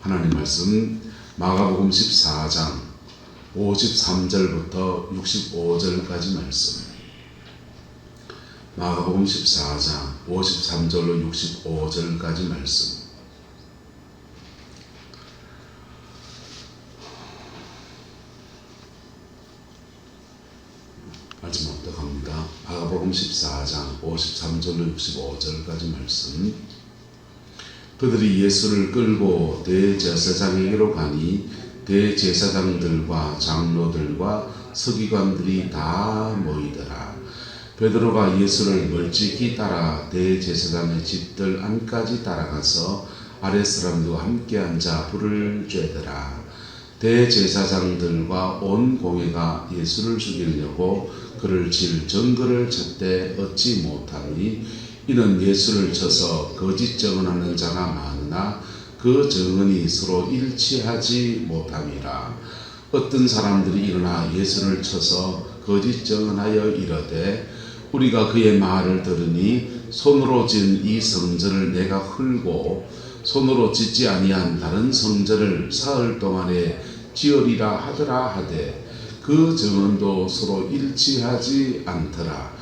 하나님 말씀 마가복음 14장 53절부터 65절까지 말씀. 마가복음 14장 53절로 65절까지 말씀. 말씀부터 갑니다. 마가복음 14장 53절로 65절까지 말씀. 그들이 예수를 끌고 대제사장에게로 가니 대제사장들과 장로들과 서기관들이 다 모이더라. 베드로가 예수를 멀찍이 따라 대제사장의 집들 안까지 따라가서 아랫 사람들과 함께 앉아 불을 쬐더라. 대제사장들과 온 공회가 예수를 죽이려고 그를 칠 증거를 찾되 얻지 못하니 이는 예수를 쳐서 거짓 증언하는 자가 많으나 그 증언이 서로 일치하지 못함이라. 어떤 사람들이 일어나 예수를 쳐서 거짓 증언하여 이르되 우리가 그의 말을 들으니 손으로 지은 이 성전을 내가 헐고 손으로 짓지 아니한 다른 성전을 사흘 동안에 지으리라 하더라 하되 그 증언도 서로 일치하지 않더라.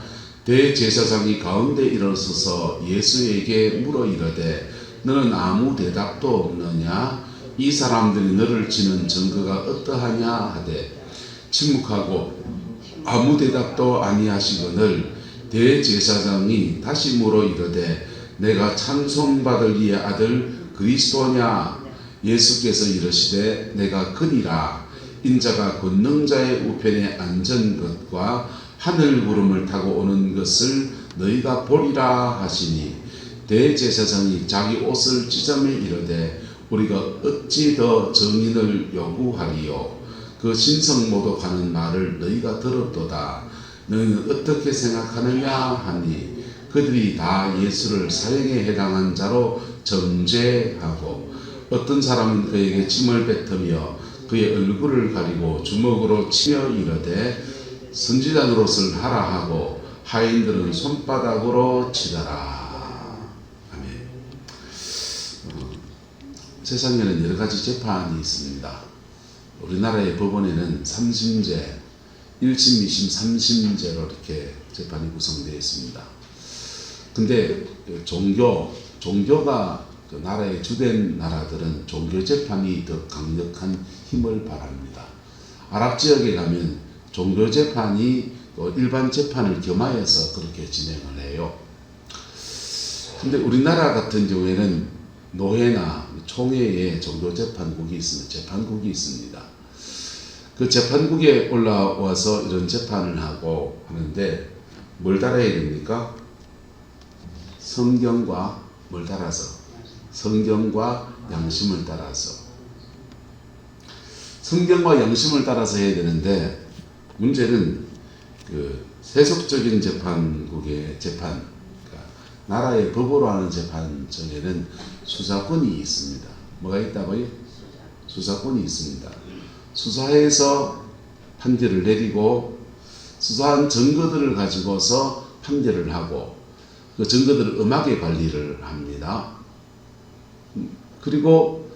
대제사장이 가운데 일어서서 예수에게 물어 이르되 너는 아무 대답도 없느냐? 이 사람들이 너를 치는 증거가 어떠하냐 하되 침묵하고 아무 대답도 아니하시거늘 대제사장이 다시 물어 이르되 내가 찬송받을 이의 아들 그리스도냐? 예수께서 이르시되 내가 그니라. 인자가 권능자의 우편에 앉은 것과 하늘 구름을 타고 오는 것을 너희가 보리라 하시니 대제사장이 자기 옷을 찢어매 이르되 우리가 어찌 더 증인을 요구하리요? 그 신성모독하는 말을 너희가 들었도다. 너희는 어떻게 생각하느냐 하니 그들이 다 예수를 사형에 해당한 자로 정죄하고 어떤 사람은 그에게 침을 뱉으며 그의 얼굴을 가리고 주먹으로 치며 이르되 선지자 노릇을 하라 하고 하인들은 손바닥으로 치더라. 아멘. 세상에는 여러 가지 재판이 있습니다. 우리나라의 법원에는 3심제, 1심, 2심, 3심제로 이렇게 재판이 구성되어 있습니다. 근데 종교가 그 나라의 주된 나라들은 종교 재판이 더 강력한 힘을 발합니다. 아랍 지역에 가면 종교 재판이 일반 재판을 겸하여서 그렇게 진행을 해요. 근데 우리나라 같은 경우에는 노회나 총회에 종교 재판국이 있습니다. 그 재판국에 올라와서 이런 재판을 하고 하는데 뭘 따라야 됩니까? 성경과 뭘 따라서? 성경과 양심을 따라서. 성경과 양심을 따라서 해야 되는데 문제는 그 세속적인 재판국의 재판, 그러니까 나라의 법으로 하는 재판 중에는 수사권이 있습니다. 뭐가 있다고요? 수사권이 있습니다. 수사해서 판결을 내리고 수사한 증거들을 가지고서 판결을 하고 그 증거들을 엄하게 관리를 합니다. 그리고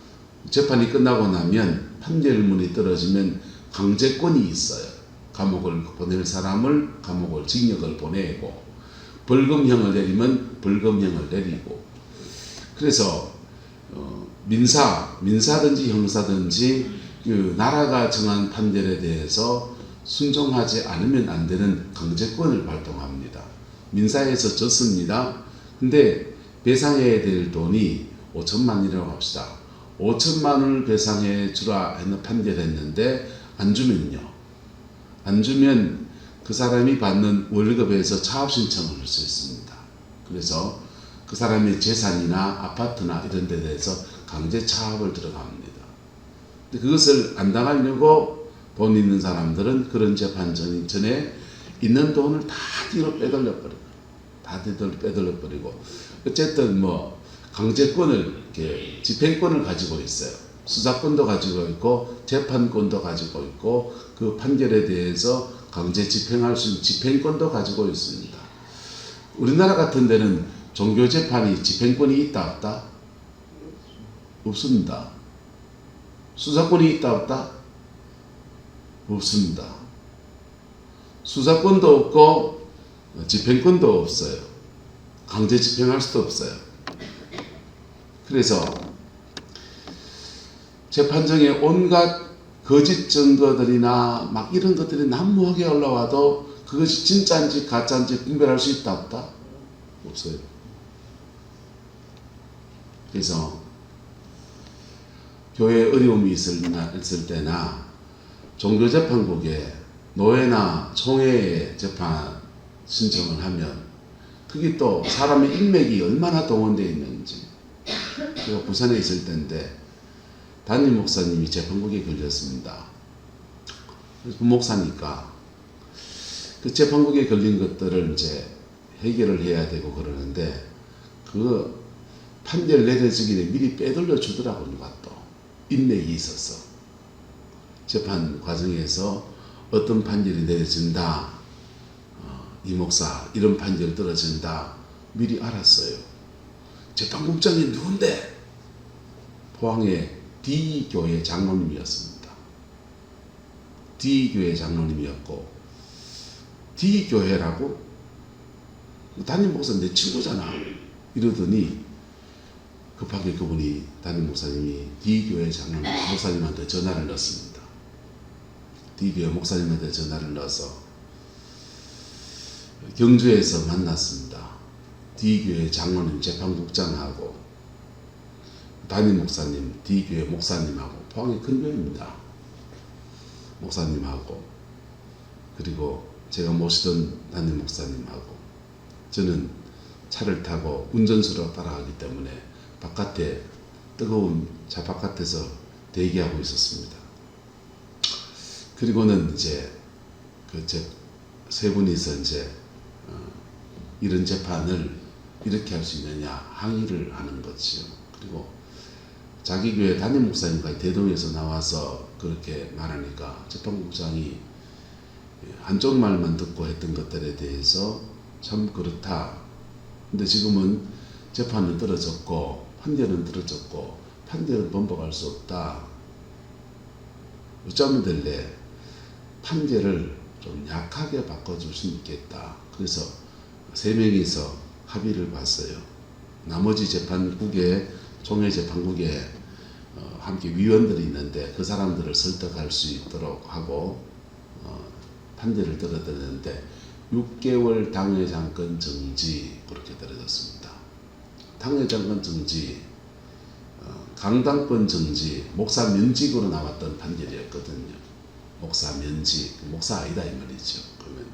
재판이 끝나고 나면 판결문이 떨어지면 강제권이 있어요. 감옥을 보낼 사람을 감옥을 징역을 보내고 벌금형을 내리면 벌금형을 내리고 그래서 민사든지 형사든지 그 나라가 정한 판결에 대해서 순종하지 않으면 안 되는 강제권을 발동합니다. 민사에서 졌습니다. 근데 배상해야 될 돈이 5천만 원이라고 합시다. 5천만 원을 배상해 주라 해서 판결했는데 안 주면 그 사람이 받는 월급에서 차압 신청을 할 수 있습니다. 그래서 그 사람의 재산이나 아파트나 이런 데 대해서 강제 차압을 들어갑니다. 근데 그것을 안 당하려고 돈 있는 사람들은 그런 재판 전에 있는 돈을 다 뒤로 빼돌려버리고 어쨌든 뭐 강제권을 이렇게 집행권을 가지고 있어요. 수사권도 가지고 있고 재판권도 가지고 있고 그 판결에 대해서 강제 집행할 수 있는 집행권도 가지고 있습니다. 우리나라 같은 데는 종교재판이 집행권이 있다 없다? 없습니다. 수사권이 있다 없다? 없습니다. 수사권도 없고 집행권도 없어요. 강제 집행할 수도 없어요. 그래서 재판정에 온갖 거짓 증거들이나 막 이런 것들이 난무하게 올라와도 그것이 진짜인지 가짜인지 분별할 수 있다 없다? 없어요. 그래서 교회에 어려움이 있을 때나 종교재판국에 노회나 총회에 재판 신청을 하면 그게 또 사람의 인맥이 얼마나 동원되어 있는지. 제가 부산에 있을 때인데 담임 목사님이 재판국에 걸렸습니다. 그래서 목사니까 그 재판국에 걸린 것들을 이제 해결을 해야 되고 그러는데 그 판결 내려지기 전에 미리 빼돌려 주더라고. 누가 또 인맥이 있어서 재판 과정에서 어떤 판결이 내려진다, 이 목사 이런 판결 떨어진다 미리 알았어요. 재판국장이 누군데? 포항의 D교회 장로님이었습니다. D교회 장로님이었고, D교회라고? 담임 목사 내 친구잖아 이러더니 급하게 그분이 담임 목사님이 D교회 장로님 목사님한테 전화를 넣었습니다. D교회 목사님한테 전화를 넣어서 경주에서 만났습니다. D교회 장로님 재판국장하고 담임 목사님 D교회 목사님하고, 포항의 큰 교회입니다. 목사님하고 그리고 제가 모시던 담임 목사님하고 저는 차를 타고 운전수로 따라가기 때문에 바깥에 뜨거운 차 바깥에서 대기하고 있었습니다. 그리고는 이제 그 세 분이서 이제 이런 재판을 이렇게 할 수 있느냐 항의를 하는 거지요. 그리고 자기 교회 담임 목사님과 대동에서 나와서 그렇게 말하니까 재판국장이 한쪽 말만 듣고 했던 것들에 대해서 참 그렇다. 근데 지금은 재판은 떨어졌고 판결은 떨어졌고 판결은 번복할 수 없다. 어쩌면 될래 판결을 좀 약하게 바꿔줄 수 있겠다. 그래서 세 명이서 합의를 봤어요. 나머지 재판국에 총회 재판국에 함께 위원들이 있는데 그 사람들을 설득할 수 있도록 하고 판결을 떨어뜨렸는데 6개월 당회장권 정지 그렇게 떨어졌습니다. 당회장권 정지, 강당권 정지, 목사 면직으로 나왔던 판결이었거든요. 목사 면직, 목사 아니다 이 말이죠. 그러면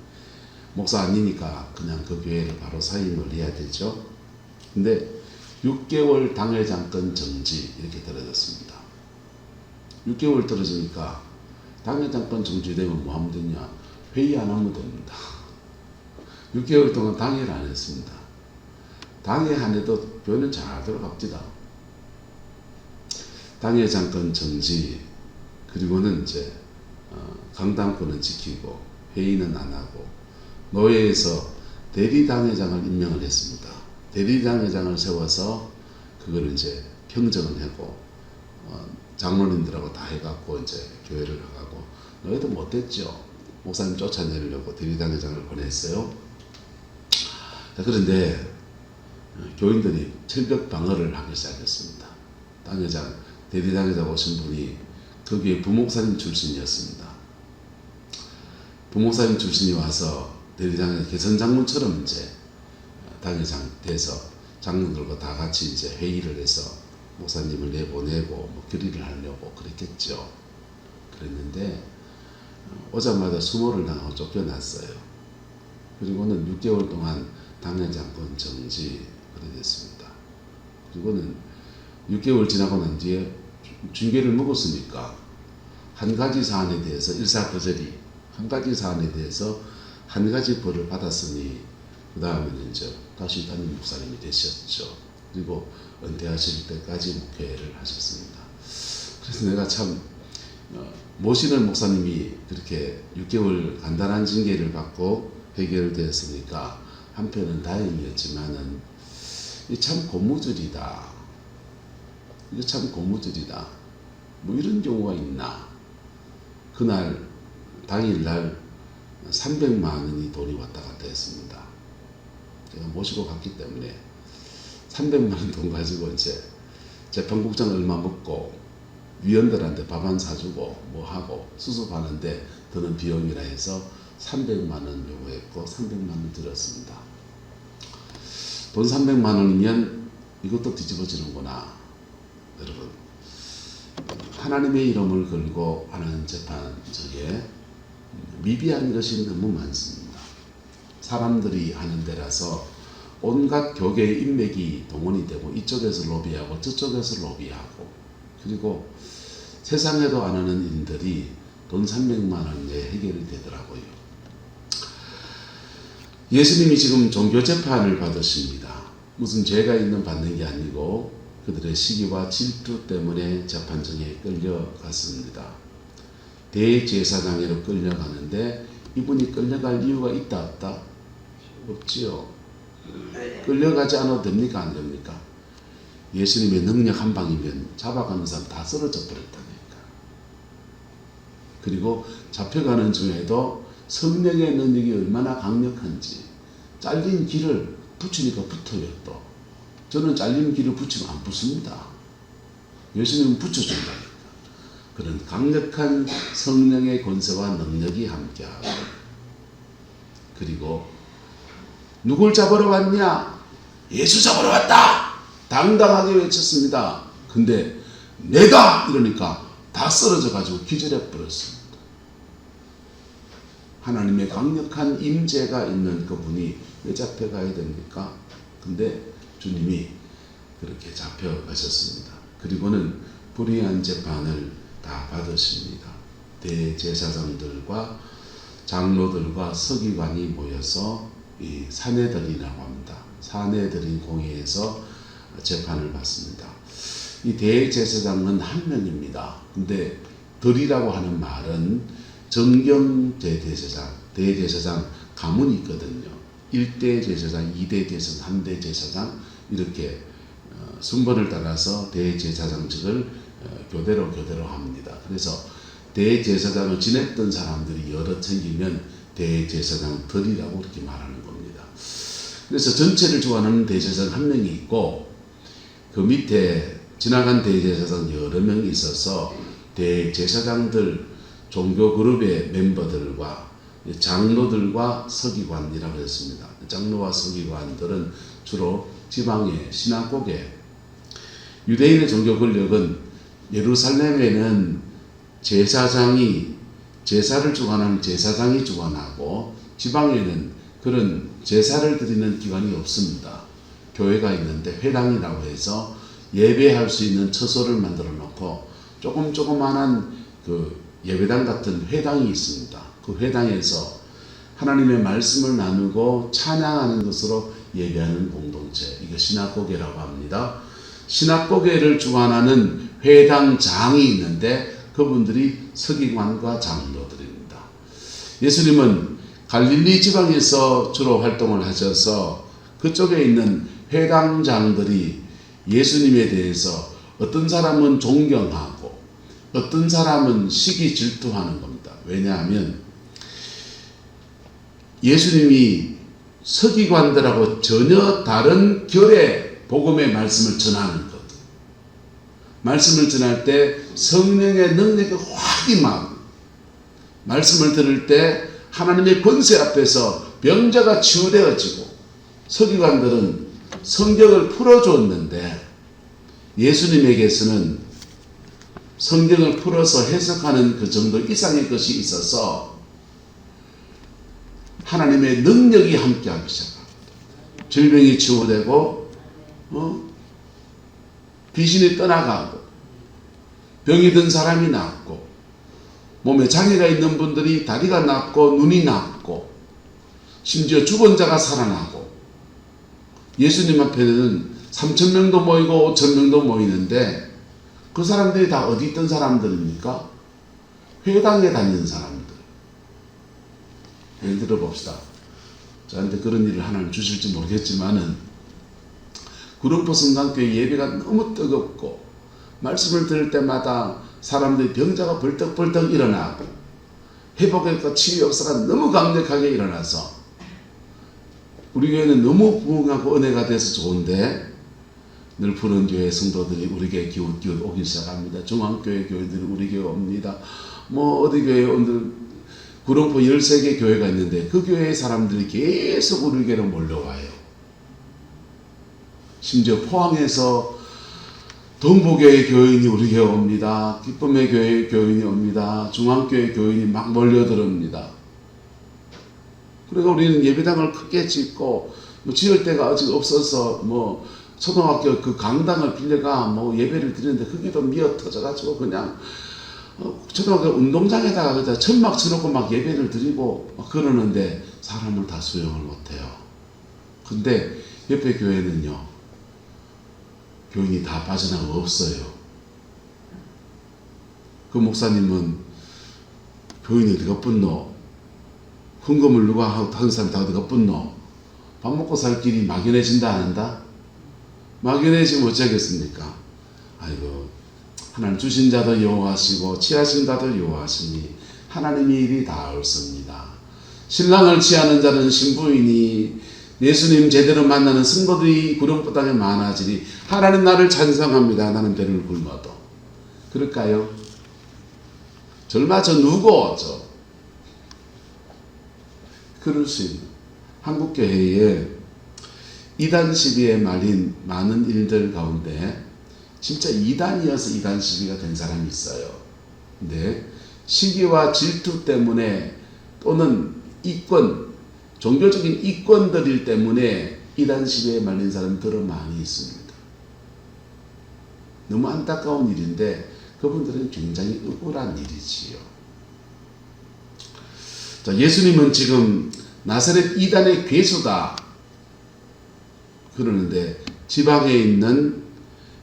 목사 아니니까 그냥 그 교회를 바로 사임을 해야 되죠. 근데 6개월 당회장권 정지 이렇게 떨어졌습니다. 6개월 떨어지니까 당회장권 정지되면 뭐 하면 되냐? 회의 안 하면 됩니다. 6개월 동안 당회를 안 했습니다. 당회 안 해도 교회는 잘 들어갑니다. 당회장권 정지, 그리고는 이제 강당권은 지키고 회의는 안 하고 노회에서 대리당회장을 임명을 했습니다. 대리당회장을 세워서 그걸 이제 평정을 하고 장로님들하고 다 해갖고 이제 교회를 나가고 노회도 못했죠. 목사님 쫓아내려고 대리당회장을 보냈어요. 자, 그런데 교인들이 철벽 방어를 하기 시작했습니다. 당회장, 대리당회장 오신 분이 거기에 부목사님 출신이었습니다. 부목사님 출신이 와서 대리당회장 개선장군처럼 이제 당회장 돼서 장로들과 다 같이 이제 회의를 해서 목사님을 내보내고 뭐 결의를 하려고 그랬겠죠. 그랬는데 오자마자 수모를 당하고 쫓겨났어요. 그리고는 6개월 동안 당회장권 정지 그래 됐습니다. 그리고는 6개월 지나고 난 뒤에 징계를 먹었으니까 한 가지 사안에 대해서 일사부절이 한 가지 사안에 대해서 한 가지 벌을 받았으니 그 다음에는 이제 다시 담임 목사님이 되셨죠. 그리고 은퇴하실 때까지 목회를 하셨습니다. 그래서 내가 참 모시는 목사님이 그렇게 6개월 간단한 징계를 받고 해결되었으니까 한편은 다행이었지만은 이 참 고무줄이다. 이거 참 고무줄이다. 뭐 이런 경우가 있나. 그날 당일날 300만 원이 돈이 왔다 갔다 했습니다. 제가 모시고 갔기 때문에 300만 원 돈 가지고 이제 재판국장 얼마 먹고 위원들한테 밥 한 사주고 뭐 하고 수습하는데 드는 비용이라 해서 300만 원 요구했고 300만 원 들었습니다. 돈 300만 원이면 이것도 뒤집어지는구나. 여러분, 하나님의 이름을 걸고 하는 재판 저게 미비한 것이 너무 많습니다. 사람들이 하는 데라서 온갖 교계의 인맥이 동원이 되고 이쪽에서 로비하고 저쪽에서 로비하고 그리고 세상에도 안 하는 일들이 돈 300만 원에 해결이 되더라고요. 예수님이 지금 종교재판을 받으십니다. 무슨 죄가 있는 받는 게 아니고 그들의 시기와 질투 때문에 재판정에 끌려갔습니다. 대제사장으로 끌려가는데 이분이 끌려갈 이유가 있다 없다? 없지요. 끌려가지 않아도 됩니까? 안 됩니까? 예수님의 능력 한 방이면 잡아가는 사람 다 쓰러져 버렸다니까. 그리고 잡혀가는 중에도 성령의 능력이 얼마나 강력한지 잘린 길을 붙이니까 붙어요. 또 저는 잘린 길을 붙이면 안 붙습니다. 예수님은 붙여준다니까. 그런 강력한 성령의 권세와 능력이 함께하고 그리고 누굴 잡으러 왔냐? 예수 잡으러 왔다! 당당하게 외쳤습니다. 근데 내가 이러니까 다 쓰러져 가지고 기절해 버렸습니다. 하나님의 강력한 임재가 있는 그분이 왜 잡혀가야 됩니까? 근데 주님이 그렇게 잡혀가셨습니다. 그리고는 불의한 재판을 다 받으십니다. 대제사장들과 장로들과 서기관이 모여서 이 사내들이라고 합니다. 사내들인 공회에서 재판을 받습니다. 이 대제사장은 한 명입니다. 근데 들이라고 하는 말은 정경 대제사장 가문이 있거든요. 1대 제사장, 2대 제사장, 3대 제사장 이렇게 순번을 따라서 대제사장직을 교대로 합니다. 그래서 대제사장을 지냈던 사람들이 여러 챙기면 대제사장들이라고 이렇게 말하는 겁니다. 그래서 전체를 주관하는 대제사장 한 명이 있고 그 밑에 지나간 대제사장 여러 명이 있어서 대제사장들 종교 그룹의 멤버들과 장로들과 서기관이라고 했습니다. 장로와 서기관들은 주로 지방의 시나고게 유대인의 종교 권력은 예루살렘에는 제사장이 제사를 주관하는 제사장이 주관하고 지방에는 그런 제사를 드리는 기관이 없습니다. 교회가 있는데 회당이라고 해서 예배할 수 있는 처소를 만들어 놓고 조그만한 그 예배당 같은 회당이 있습니다. 그 회당에서 하나님의 말씀을 나누고 찬양하는 것으로 예배하는 공동체, 이거 시나고게라고 합니다. 시나고게를 주관하는 회당장이 있는데 그분들이 서기관과 장로들입니다. 예수님은 갈릴리 지방에서 주로 활동을 하셔서 그쪽에 있는 회당장들이 예수님에 대해서 어떤 사람은 존경하고 어떤 사람은 시기 질투하는 겁니다. 왜냐하면 예수님이 서기관들하고 전혀 다른 결의 복음의 말씀을 전하는 것. 말씀을 전할 때 성령의 능력이 확 임하고 말씀을 들을 때 하나님의 권세 앞에서 병자가 치유되어지고 서기관들은 성경을 풀어줬는데 예수님에게서는 성경을 풀어서 해석하는 그 정도 이상의 것이 있어서 하나님의 능력이 함께하기 시작합니다. 질병이 치유되고 귀신이 떠나가고 병이 든 사람이 낫고 몸에 장애가 있는 분들이 다리가 낫고 눈이 낫고 심지어 죽은 자가 살아나고 예수님 앞에는 3,000명도 모이고 5,000명도 모이는데 그 사람들이 다 어디 있던 사람들입니까? 회당에 다니는 사람들. 예를 들어 봅시다. 저한테 그런 일을 하나님 주실지 모르겠지만은 구름포 성강교회 예배가 너무 뜨겁고 말씀을 들을 때마다 사람들이 병자가 벌떡벌떡 일어나고 회복과 치유 역사가 너무 강력하게 일어나서 우리 교회는 너무 부흥하고 은혜가 돼서 좋은데 늘 푸른 교회 성도들이 우리 교회 기웃기웃 오기 시작합니다. 중앙교회 교회들이 우리 교회 옵니다. 뭐 어디 교회 오늘 구룡포 13개 교회가 있는데 그 교회의 사람들이 계속 우리 교회로 몰려와요. 심지어 포항에서 동부교회 교인이 우리 교회 옵니다. 기쁨의 교회 교인이 옵니다. 중앙교회 교인이 막 몰려들어옵니다. 그러니까 우리는 예배당을 크게 짓고 뭐 지을 데가 아직 없어서 뭐 초등학교 그 강당을 빌려가 뭐 예배를 드리는데 거기도 미어 터져가지고 그냥 초등학교 운동장에다가 그냥 천막 쳐놓고 막 예배를 드리고 막 그러는데 사람을 다 수용을 못해요. 근데 옆에 교회는요, 교인이 다 빠져나가 없어요. 그 목사님은 교인이 어디가 뿐노? 헌금을 누가 하는 사람 다 어디가 뿐노? 밥 먹고 살 길이 막연해진다 안 한다? 막연해지면 어쩌겠습니까? 아이고, 하나님 주신 자도 여호와시고 취하신 자도 여호와시니 하나님의 일이 다 옳습니다. 신랑을 취하는 자는 신부이니 예수님 제대로 만나는 성도들이 구룡포 땅에 많아지니 하나님 나를 찬성합니다. 나는 배를 굶어도. 그럴까요? 절마 저 누구 저 그럴 수 있는 한국교회에 이단 시비에 말린 많은 일들 가운데 진짜 이단이어서 이단 시비가 된 사람이 있어요. 근데 시기와 질투 때문에 또는 이권, 종교적인 이권들 때문에 이단 시비에 말린 사람들은 많이 있습니다. 너무 안타까운 일인데 그분들은 굉장히 억울한 일이지요. 자, 예수님은 지금 나사렛 이단의 괴수다 그러는데 지방에 있는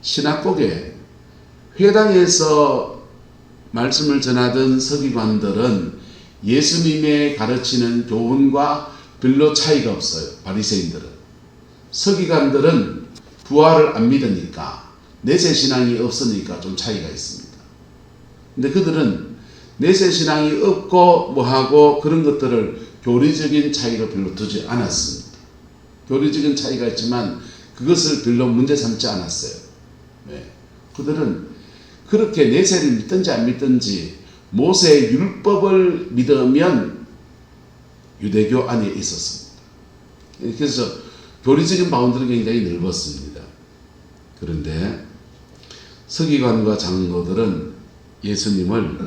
신학교에 회당에서 말씀을 전하던 서기관들은 예수님의 가르치는 교훈과 별로 차이가 없어요. 바리새인들은. 서기관들은 부활을 안 믿으니까 내세신앙이 없으니까 좀 차이가 있습니다. 근데 그들은 내세신앙이 없고 뭐하고 그런 것들을 교리적인 차이로 별로 두지 않았습니다. 교리적인 차이가 있지만 그것을 별로 문제 삼지 않았어요. 네. 그들은 그렇게 내세를 믿든지 안 믿든지 모세의 율법을 믿으면 유대교 안에 있었습니다. 그래서 교리적인 바운드는 굉장히 넓었습니다. 그런데 서기관과 장로들은 예수님을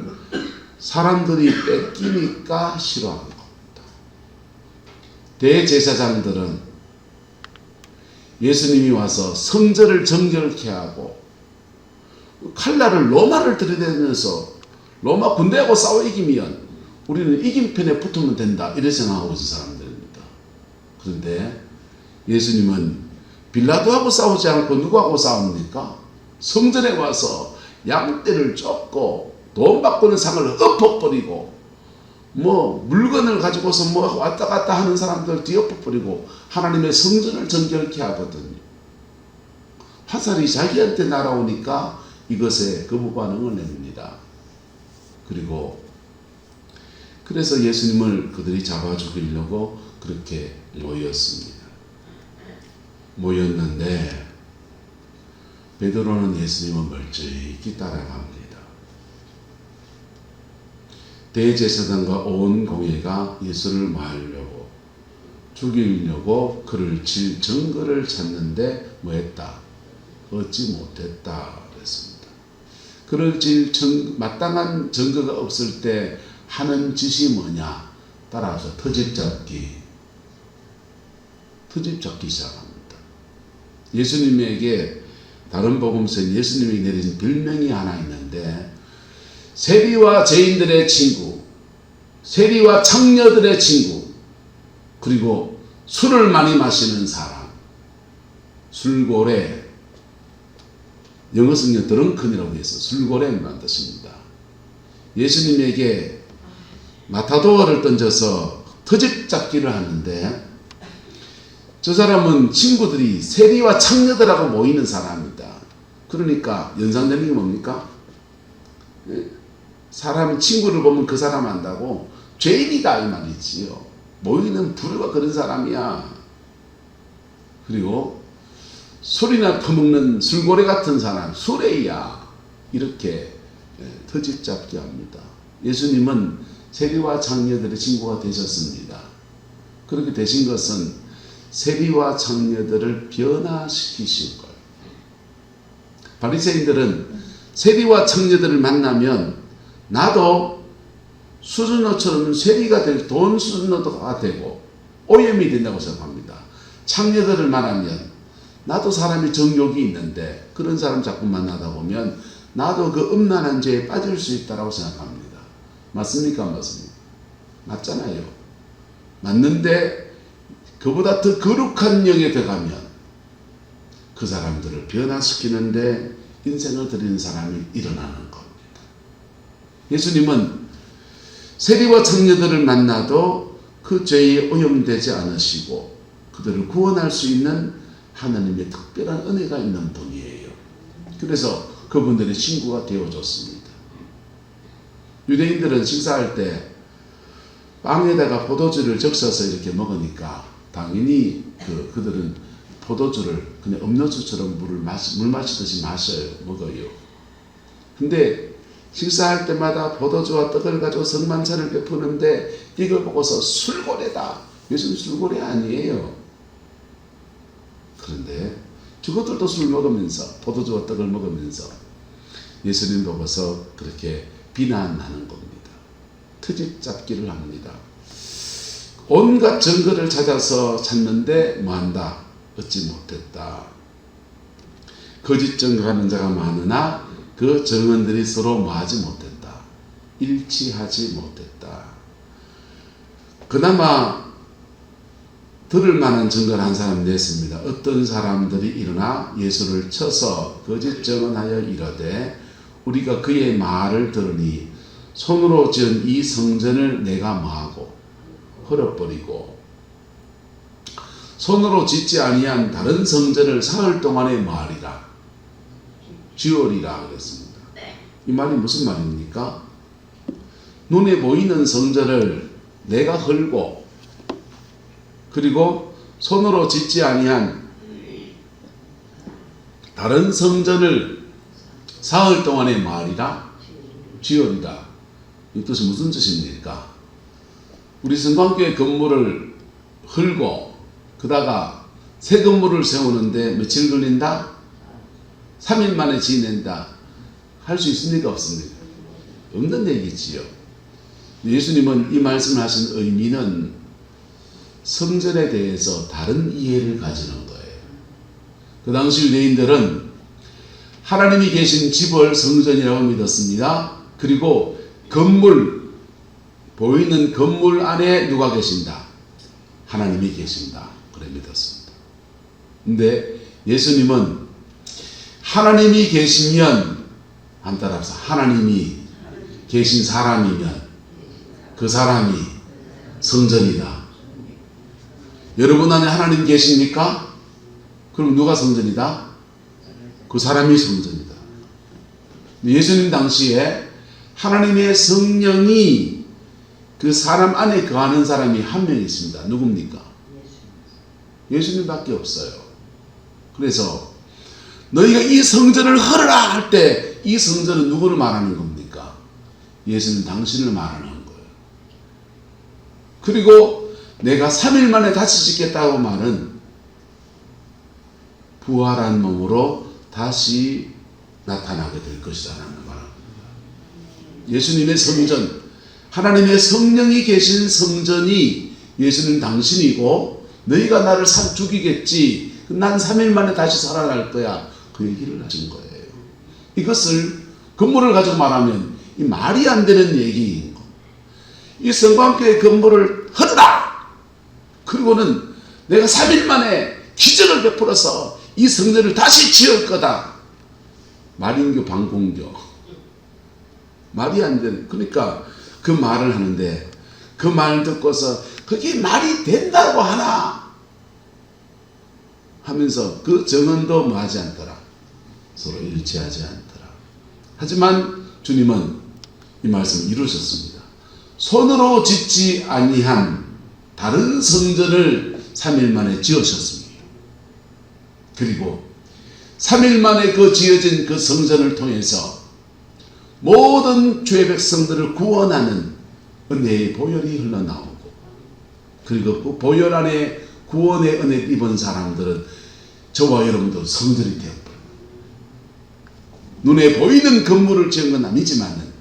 사람들이 뺏기니까 싫어한 겁니다. 대제사장들은 예수님이 와서 성전을 정결케 하고 칼날을 로마를 들이대면서 로마 군대하고 싸워 이기면 우리는 이긴 편에 붙으면 된다 이렇게 생각하고 있는 사람들입니다. 그런데 예수님은 빌라도하고 싸우지 않고 누구하고 싸웁니까? 성전에 와서 양떼를 쫓고 돈 바꾸는 상을 엎어버리고 뭐 물건을 가지고서 뭐 왔다 갔다 하는 사람들 뒤엎어버리고 하나님의 성전을 정결케 하거든요. 화살이 자기한테 날아오니까 이것에 거부 반응을 냅니다. 그리고 그래서 예수님을 그들이 잡아 죽이려고 그렇게 모였습니다. 모였는데 베드로는 예수님을 멀찍이 따라갑니다. 대제사장과 온 공회가 예수를 마하려고 죽이려고 그를 칠 증거를 찾는데 뭐했다? 얻지 못했다 그랬습니다. 그를 칠 마땅한 증거가 없을 때 하는 짓이 뭐냐? 따라서 터집 잡기 시작합니다. 예수님에게 다른 복음서에 예수님이 내린 별명이 하나 있는데 세리와 죄인들의 친구, 세리와 창녀들의 친구, 그리고 술을 많이 마시는 사람, 술고래, 영어 성경 드렁큰이라고 해서 술고래만 뜻입니다. 예수님에게 마타도어를 던져서 터집 잡기를 하는데 저 사람은 친구들이 세리와 창녀들하고 모이는 사람입니다. 그러니까 연상되는 게 뭡니까? 사람 친구를 보면 그 사람 안다고 죄인이다 이 말이지요. 모이는 불과 그런 사람이야. 그리고 술이나 퍼먹는 술고래 같은 사람 수레야. 이렇게 터집 잡게 합니다. 예수님은 세리와 장녀들의 친구가 되셨습니다. 그렇게 되신 것은 세리와 장녀들을 변화시키신 거예요. 바리새인들은 세리와 장녀들을 만나면 나도 수준어처럼 세리가 될 돈 수준어가 되고 오염이 된다고 생각합니다. 장녀들을 만나면 나도 사람이 정욕이 있는데 그런 사람 자꾸 만나다 보면 나도 그 음란한 죄에 빠질 수 있다고 생각합니다. 맞습니까? 맞습니까? 맞잖아요. 맞는데 그보다 더 거룩한 영에 들어가면 그 사람들을 변화시키는데 인생을 드리는 사람이 일어나는 겁니다. 예수님은 세리와 장녀들을 만나도 그 죄에 오염되지 않으시고 그들을 구원할 수 있는 하나님의 특별한 은혜가 있는 분이에요. 그래서 그분들의 친구가 되어줬습니다. 유대인들은 식사할 때 빵에다가 포도주를 적셔서 이렇게 먹으니까 당연히 그들은 포도주를 그냥 음료수처럼 물 마시듯이 먹어요. 근데 식사할 때마다 포도주와 떡을 가지고 성만찬을 베푸는데 이걸 보고서 술고래다. 예수님 술고래 아니에요. 그런데 저것들도 술 먹으면서 포도주와 떡을 먹으면서 예수님 보고서 그렇게 비난하는 겁니다. 트집 잡기를 합니다. 온갖 증거를 찾는데 뭐한다? 얻지 못했다. 거짓 증거하는 자가 많으나 그 증언들이 서로 뭐하지 못했다. 일치하지 못했다. 그나마 들을 만한 증거를 한 사람 냈습니다. 어떤 사람들이 일어나 예수를 쳐서 거짓 증언하여 이르되 우리가 그의 말을 들으니 손으로 지은 이 성전을 내가 뭐하고 헐어버리고 손으로 짓지 아니한 다른 성전을 사흘 동안에 뭐하리라 지으리라 하겠습니다. 이 말이 무슨 말입니까? 눈에 보이는 성전을 내가 헐고 그리고 손으로 짓지 아니한 다른 성전을 사흘 동안에 뭐하리라 지으리라. 이 뜻이 무슨 뜻입니까? 우리 성광교회 건물을 헐고 그다가 새 건물을 세우는데 며칠 걸린다? 3일 만에 지낸다. 할 수 있습니까? 없습니까? 없는 얘기지요. 예수님은 이 말씀을 하신 의미는 성전에 대해서 다른 이해를 가지는 거예요. 그 당시 유대인들은 하나님이 계신 집을 성전이라고 믿었습니다. 그리고 보이는 건물 안에 누가 계신다? 하나님이 계신다. 그래 믿었습니다. 근데 예수님은 하나님이 계시면 한 따라서 하나님이 계신 사람이면 그 사람이 성전이다. 여러분 안에 하나님 계십니까? 그럼 누가 성전이다? 그 사람이 성전이다. 예수님 당시에 하나님의 성령이 그 사람 안에 거하는 사람이 한 명 있습니다. 누굽니까? 예수님밖에 없어요. 그래서 너희가 이 성전을 헐으라 할 때 이 성전은 누구를 말하는 겁니까? 예수님 당신을 말하는 거예요. 그리고 내가 3일 만에 다시 짓겠다고 말은 부활한 몸으로 다시 나타나게 될 것이라는 말입니다. 예수님의 성전, 하나님의 성령이 계신 성전이 예수님 당신이고 너희가 나를 죽이겠지. 난 3일 만에 다시 살아날 거야. 그 얘기를 하신 거예요. 이것을 건물을 가지고 말하면 이 말이 안 되는 얘기인 거. 이 성광교회 건물을 헐으라. 그리고는 내가 3일 만에 기적을 베풀어서 이 성전을 다시 지을 거다. 말인교 방공교. 말이 안 되는. 그러니까 그 말을 하는데 그 말 듣고서 그게 말이 된다고 하나 하면서 그 정언도 뭐하지 않더라. 서로 일치하지 않더라. 하지만 주님은 이 말씀을 이루셨습니다. 손으로 짓지 아니한 다른 성전을 3일 만에 지으셨습니다. 그리고 3일 만에 그 지어진 그 성전을 통해서 모든 주의 백성들을 구원하는 은혜의 보혈이 흘러나오고, 그리고 그 보혈 안에 구원의 은혜를 입은 사람들은 저와 여러분도 성전이 되었고, 눈에 보이는 건물을 지은 건 아니지만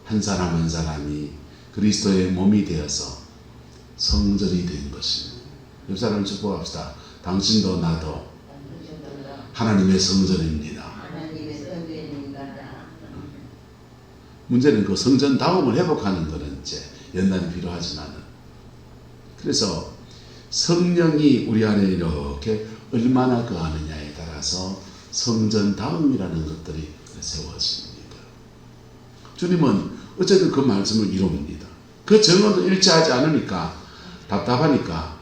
한 사람 한 사람이 그리스도의 몸이 되어서 성전이 된 것입니다. 옆 사람을 축복합시다. 당신도 나도 하나님의 성전입니다. 문제는 그 성전 다음을 회복하는 것은 이제 연단이 필요하지만, 그래서 성령이 우리 안에 이렇게 얼마나 거하느냐에 따라서 성전 다음이라는 것들이 세워집니다. 주님은 어쨌든 그 말씀을 이룹니다. 그 정언도 일치하지 않으니까 답답하니까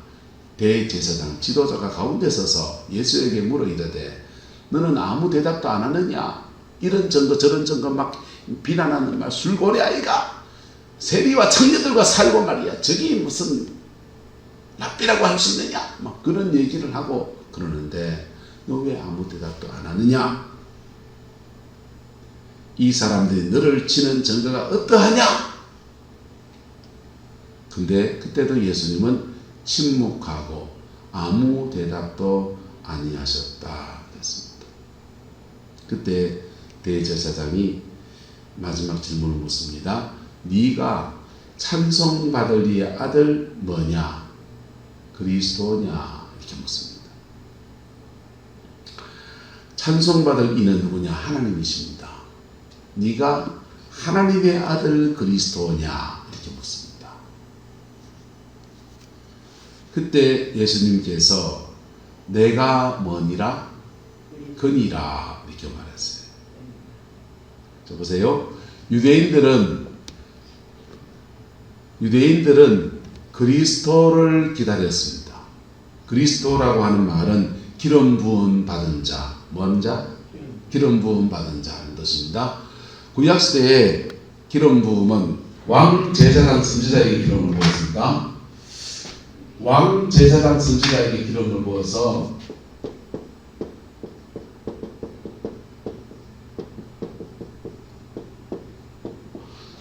대제사장 지도자가 가운데 서서 예수에게 물어 이르되 너는 아무 대답도 안 하느냐? 이런 증거 저런 증거 막 비난하는 말 술고래 아이가 세리와 청년들과 살고 말이야 저기 무슨 랍비라고 할 수 있느냐? 막 그런 얘기를 하고 그러는데 너 왜 아무 대답도 안 하느냐? 이 사람들이 너를 치는 증거가 어떠하냐? 근데 그때도 예수님은 침묵하고 아무 대답도 아니하셨다 그랬습니다. 그때 대제사장이 마지막 질문을 묻습니다. 네가 찬송받을 이의 아들 뭐냐? 그리스도냐? 이렇게 묻습니다. 찬송받을 이는 누구냐? 하나님이십니다. 네가 하나님의 아들 그리스도냐? 이렇게 묻습니다. 그때 예수님께서 내가 뭐니라? 그니라 이렇게 말했어요. 자 보세요. 유대인들은 그리스도를 기다렸습니다. 그리스도라고 하는 말은 기름 부음 받은 자, 뭔 자? 기름 부음 받은 자는 뜻입니다. 구약시대에 기름 부음은 왕 제사장 선지자에게 기름을 부었습니다. 왕 제사장 선지자에게 기름을 부어서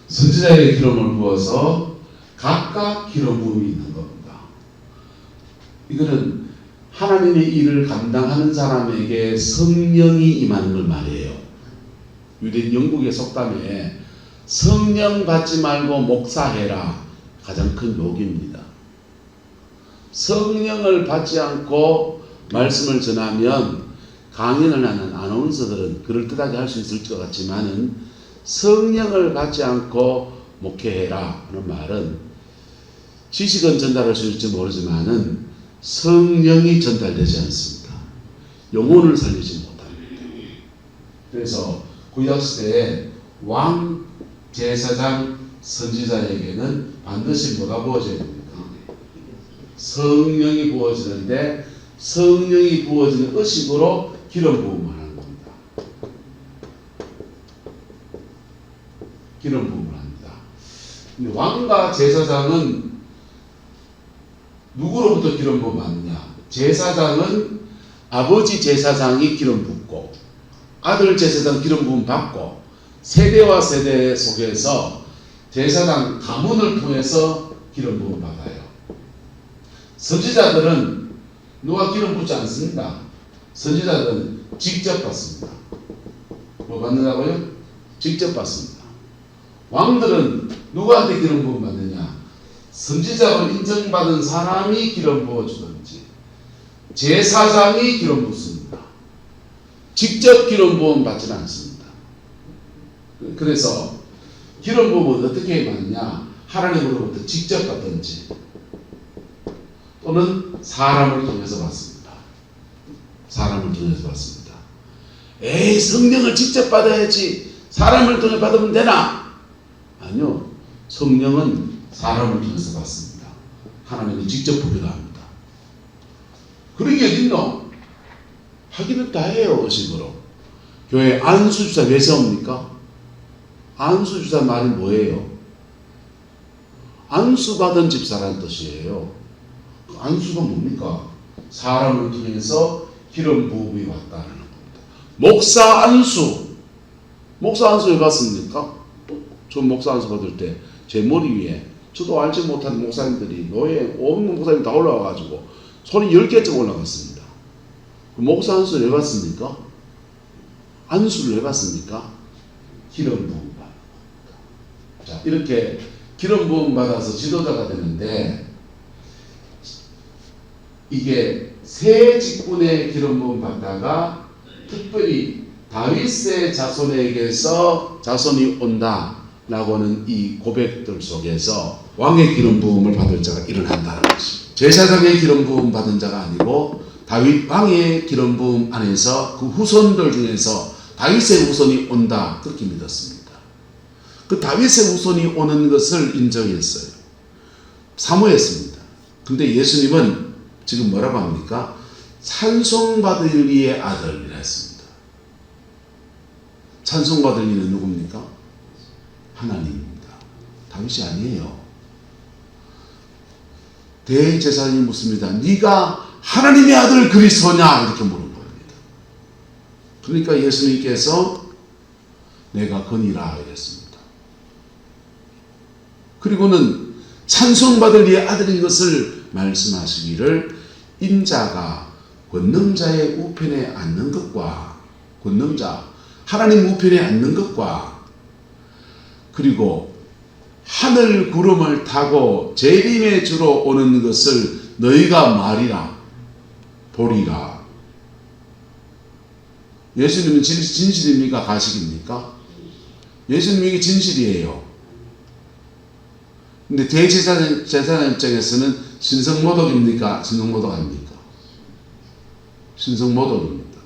선지자에게 기름을 부어서 각각 기름 부음이 있는 겁니다. 이거는 하나님의 일을 감당하는 사람에게 성령이 임하는 걸 말해요. 영국의 속담에 성령 받지 말고 목사해라 가장 큰 욕입니다. 성령을 받지 않고 말씀을 전하면 강연을 하는 아나운서들은 그럴듯하게 할 수 있을 것 같지만은 성령을 받지 않고 목회해라 하는 말은 지식은 전달할 수 있을지 모르지만은 성령이 전달되지 않습니다. 영혼을 살리지 못합니다. 그래서 구약시대에 왕, 제사장, 선지자에게는 반드시 뭐가 부어져야 됩니까? 성령이 부어지는데 성령이 부어지는 의식으로 기름 부음을 하는 겁니다. 기름 부음을 합니다. 왕과 제사장은 누구로부터 기름 부음 받느냐? 제사장은 아버지 제사장이 기름 붓고 아들 제사장 기름 부음 받고 세대와 세대 속에서 제사장 가문을 통해서 기름 부음 받아요. 선지자들은 누가 기름 붓지 않습니다. 선지자들은 직접 받습니다. 뭐 받는다고요? 직접 받습니다. 왕들은 누구한테 기름 부음 받느냐? 선지자로 인정받은 사람이 기름 부어주든지 제사장이 기름 붓습니다. 직접 기름 부음 받지는 않습니다. 그래서 기름 부음은 어떻게 받느냐? 하나님으로부터 직접 받든지 또는 사람을 통해서 받습니다. 사람을 통해서 받습니다. 에이, 성령을 직접 받아야지 사람을 통해 받으면 되나? 아니요. 성령은 사람을 통해서 받습니다. 하나님은 직접 보기도 합니다. 그런 게 어딨노? 하기는 다 해요, 의식으로. 교회 안수주사 왜 세웁니까? 안수주사 말이 뭐예요? 안수받은 집사라는 뜻이에요. 안수가 뭡니까? 사람을 통해서 기름 부음이 왔다는 겁니다. 목사 안수. 목사 안수 왜 받습니까? 저 목사 안수 받을 때 제 머리 위에 저도 알지 못하는 목사님들이 노예 온 목사님 다 올라와가지고 손이 10개쯤 올라갔습니다. 목사 안수 왜 받습니까? 안수를 왜 받습니까? 기름 부음 받는 겁니다. 자, 이렇게 기름 부음 받아서 지도자가 되는데 이게 세 직분의 기름 부음 받다가 특별히 다윗의 자손에게서 자손이 온다라고 하는 이 고백들 속에서 왕의 기름 부음을 받을 자가 일어난다는 것입니다. 제사장의 기름 부음 받은 자가 아니고 다윗 왕의 기름 부음 안에서 그 후손들 중에서 다윗의 후손이 온다, 그렇게 믿었습니다. 그 다윗의 후손이 오는 것을 인정했어요. 사모했습니다. 근데 예수님은 지금 뭐라고 합니까? 찬송받을 이의 아들이라 했습니다. 찬송받을 이는 누굽니까? 하나님입니다. 다윗이 아니에요. 대제사장이 묻습니다. 네가 하나님의 아들 그리스도냐? 이렇게 물은 겁니다. 그러니까 예수님께서 내가 그니라 이랬습니다. 그리고는 찬송받을 이의 아들인 것을 말씀하시기를 인자가 권능자의 우편에 앉는 것과 권능자 하나님 우편에 앉는 것과 그리고 하늘 구름을 타고 재림의 주로 오는 것을 너희가 말이라 보리라. 예수님은 진실입니까? 가식입니까? 예수님이 진실이에요. 근데 대제사장 입장에서는 신성모독입니까? 신성모독 아닙니까? 신성모독입니다.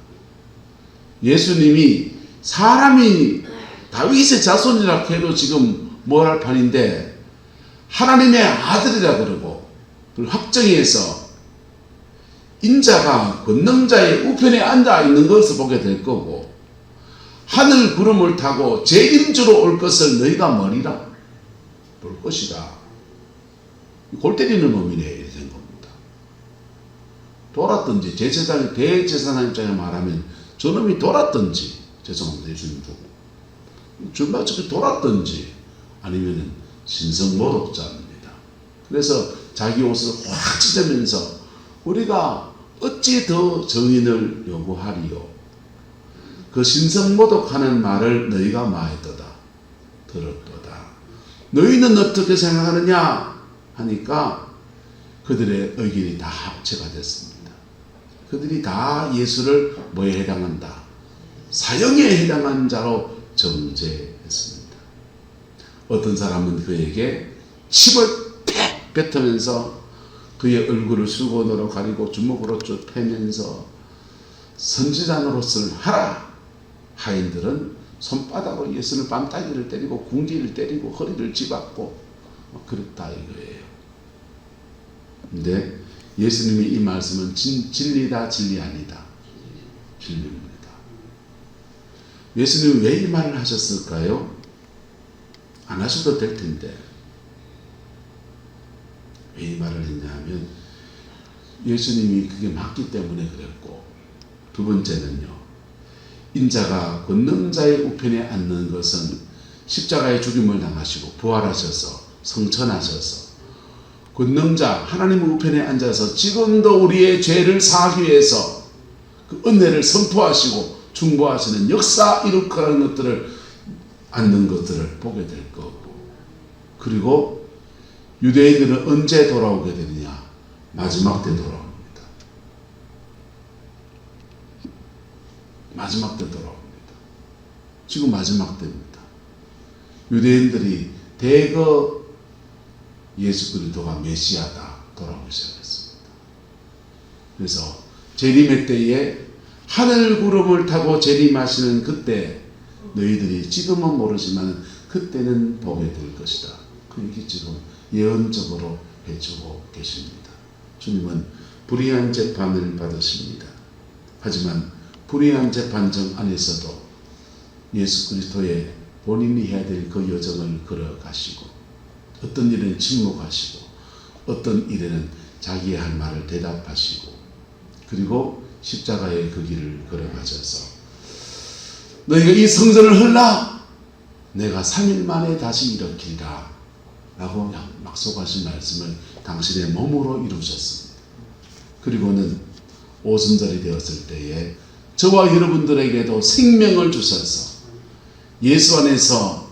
예수님이 사람이 다윗의 자손이라 해도 지금 뭘 할 판인데 하나님의 아들이라 그러고 그걸 확정해서 인자가 권능자의 우편에 앉아 있는 것을 보게 될 거고 하늘 구름을 타고 재림주로 올 것을 너희가 뭐리라 볼 것이다. 골 때리는 놈이네 이렇게 된 겁니다. 돌았든지 대제사장 입장에 말하면 저놈이 돌았든지 죄송합니다. 예수님 보고 준마치게 돌았든지 아니면 신성모독자입니다. 그래서 자기 옷을 확 찢으면서 우리가 어찌 더 정인을 요구하리요? 그 신성모독하는 말을 너희가 많이도다 들었도다. 너희는 어떻게 생각하느냐 하니까 그들의 의견이 다 합체가 됐습니다. 그들이 다 예수를 뭐에 해당한다? 사형에 해당한 자로 정죄했습니다. 어떤 사람은 그에게 침을 팩 뱉으면서 그의 얼굴을 수건으로 가리고 주먹으로 쭉 패면서 선지자 노릇을 하라. 하인들은 손바닥으로 예수를 뺨따기를 때리고 궁지를 때리고 허리를 짚었고 그랬다 이거예요. 근데 예수님이 이 말씀은 진리다 진리 아니다. 진리입니다. 예수님은 왜 이 말을 하셨을까요? 안 하셔도 될 텐데 왜 이 말을 했냐 하면 예수님이 그게 맞기 때문에 그랬고 두 번째는요. 인자가 권능자의 우편에 앉는 것은 십자가의 죽임을 당하시고 부활하셔서 성천하셔서 권능자 하나님의 우편에 앉아서 지금도 우리의 죄를 사하기 위해서 그 은혜를 선포하시고 중보하시는 역사 이룩하는 것들을 앉는 것들을 보게 될 거고 그리고 유대인들은 언제 돌아오게 되느냐? 마지막 때 돌아옵니다. 마지막 때 돌아옵니다. 지금 마지막 때입니다. 유대인들이 대거 예수 그리스도가 메시아다 돌아오기 시작했습니다. 그래서 재림의 때에 하늘 구름을 타고 재림하시는 그때 너희들이 지금은 모르지만 그때는 보게 될 것이다. 그 얘기 지금 예언적으로 해주고 계십니다. 주님은 불의한 재판을 받으십니다. 하지만 불의한 재판정 안에서도 예수 그리스도의 본인이 해야 될 그 여정을 걸어가시고, 어떤 일에는 침묵하시고, 어떤 일에는 자기의 할 말을 대답하시고, 그리고 십자가의 그 길을 걸어가셔서 너희가 이 성전을 헐라 내가 3일 만에 다시 일으키리라 라고 약속하신 말씀을 당신의 몸으로 이루셨습니다. 그리고는 오순절이 되었을 때에 저와 여러분들에게도 생명을 주셔서 예수 안에서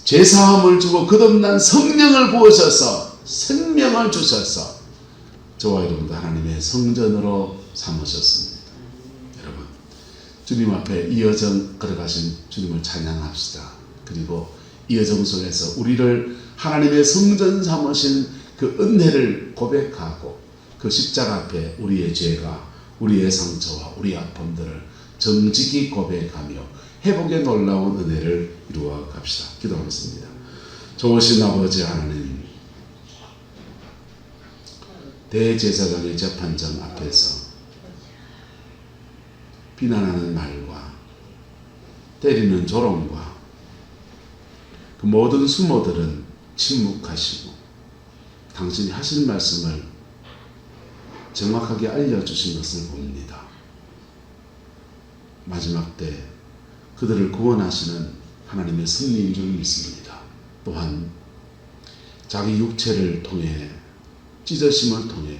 죄사함을 주고 거듭난 성령을 부으셔서 생명을 주셔서 저와 여러분도 하나님의 성전으로 삼으셨습니다. 여러분, 주님 앞에 이 여정 걸어가신 주님을 찬양합시다. 그리고 이 여정 속에서 우리를 하나님의 성전 삼으신 그 은혜를 고백하고 그 십자가 앞에 우리의 죄가, 우리의 상처와 우리의 아픔들을 정직히 고백하며 회복의 놀라운 은혜를 이루어 갑시다. 기도하겠습니다. 좋으신 아버지 하나님, 대제사장의 재판장 앞에서 비난하는 말과 때리는 조롱과 그 모든 수모들은 침묵하시고 당신이 하신 말씀을 정확하게 알려주신 것을 봅니다. 마지막 때 그들을 구원하시는 하나님의 섭리인 줄 믿습니다. 또한 자기 육체를 통해 찢어심을 통해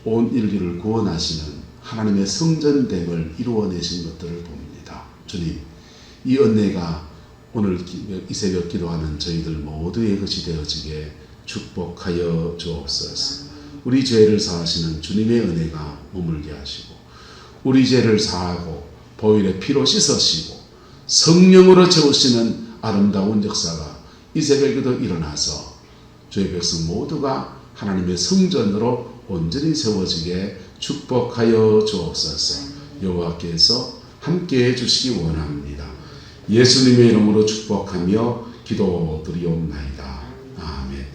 온 인류를 구원하시는 하나님의 성전됨을 이루어내신 것들을 봅니다. 주님, 이 은혜가 오늘 이 새벽 기도하는 저희들 모두의 것이 되어지게 축복하여 주옵소서. 우리 죄를 사하시는 주님의 은혜가 머물게 하시고 우리 죄를 사하고 보혈의 피로 씻으시고 성령으로 채우시는 아름다운 역사가 이 새벽에도 일어나서 주의 백성 모두가 하나님의 성전으로 온전히 세워지게 축복하여 주옵소서. 여호와께서 함께해 주시기 원합니다. 예수님의 이름으로 축복하며 기도드리옵나이다. 아멘.